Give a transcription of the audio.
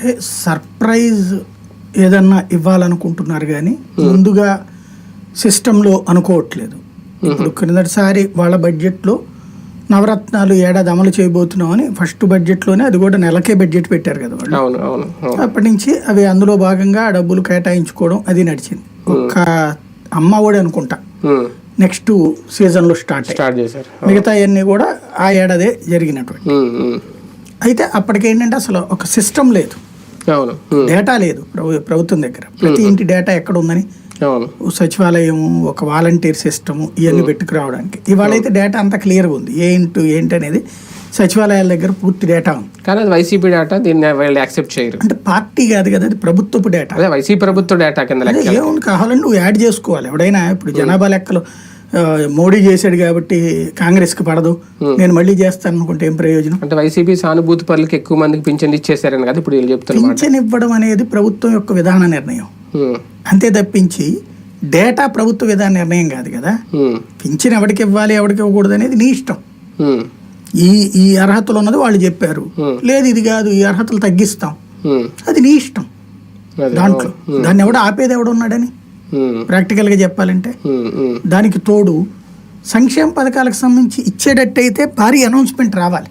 అంటే సర్ప్రైజ్ ఏదన్నా ఇవ్వాలనుకుంటున్నారు కానీ ముందుగా సిస్టంలో అనుకోవట్లేదు. ఇప్పుడు క్రిందటిసారి వాళ్ళ బడ్జెట్లో నవరత్నాలు ఏడాది అమలు చేయబోతున్నామని ఫస్ట్ బడ్జెట్లోనే, అది కూడా నెలకే బడ్జెట్ పెట్టారు కదా వాళ్ళు. అప్పటి నుంచి అవి అందులో భాగంగా ఆ డబ్బులు కేటాయించుకోవడం అది నడిచింది. ఒక్క అమ్మ ఒడి అనుకుంటా నెక్స్ట్ సీజన్లో స్టార్ట్ చేశారు. మిగతా అన్నీ కూడా ఆ ఏడాదే జరిగినటువంటి. అయితే అప్పటికేంటంటే అసలు ఒక సిస్టమ్ లేదు, డేటా లేదు ప్రభుత్వం దగ్గర. ప్రతి ఇంటి డేటా ఎక్కడ ఉందని సచివాలయం, ఒక వాలంటీర్ సిస్టమ్ ఇవన్నీ పెట్టుకురావడానికి. ఇవాళ అయితే డేటా అంతా క్లియర్గా ఉంది, ఏంటి అనేది సచివాలయాల దగ్గర పూర్తి డేటా ఉంది. కానీ అది వైసీపీ డేటా, దీన్ని వాళ్ళు యాక్సెప్ట్ చేయరు. అంటే పార్టీ కాదు కదా, అది ప్రభుత్వపు డేటా. అదే వైసీపీ ప్రభుత్వ డేటా కింద ఏముంది, కావాలని నువ్వు యాడ్ చేసుకోవాలి. ఎవడైనా ఇప్పుడు జనాభా లెక్కలు మోడీ చేశాడు కాబట్టి కాంగ్రెస్ కి పడదు, నేను మళ్ళీ చేస్తాను అనుకుంటే ఏం ప్రయోజనం? అంటే వైసీపీ సానుభూతి పరులకు ఎక్కువ మందికి పింఛన్ ఇచ్చేసారని కదా ఇప్పుడు వీళ్ళు చెప్తున్నారు. పింఛన్ ఇవ్వడం అనేది ప్రభుత్వం యొక్క విధాన నిర్ణయం, అంతే తప్పించి డేటా ప్రభుత్వ విధాన నిర్ణయం కాదు కదా. పింఛన్ ఎవరికి ఇవ్వాలి ఎవరికి ఇవ్వకూడదు అనేది నీ ఇష్టం. ఈ అర్హతలు ఉన్నది వాళ్ళు చెప్పారు, లేదు ఇది కాదు ఈ అర్హతలు తగ్గిస్తాం, అది నీ ఇష్టం. దాంట్లో దాన్ని ఎవడు ఆపేది ఎవడు ఉన్నాడని ప్రాక్టికల్ గా చెప్పాలంటే. దానికి తోడు సంక్షేమ పథకాలకు సంబంధించి ఇచ్చేటట్టయితే భారీ అనౌన్స్మెంట్ రావాలి.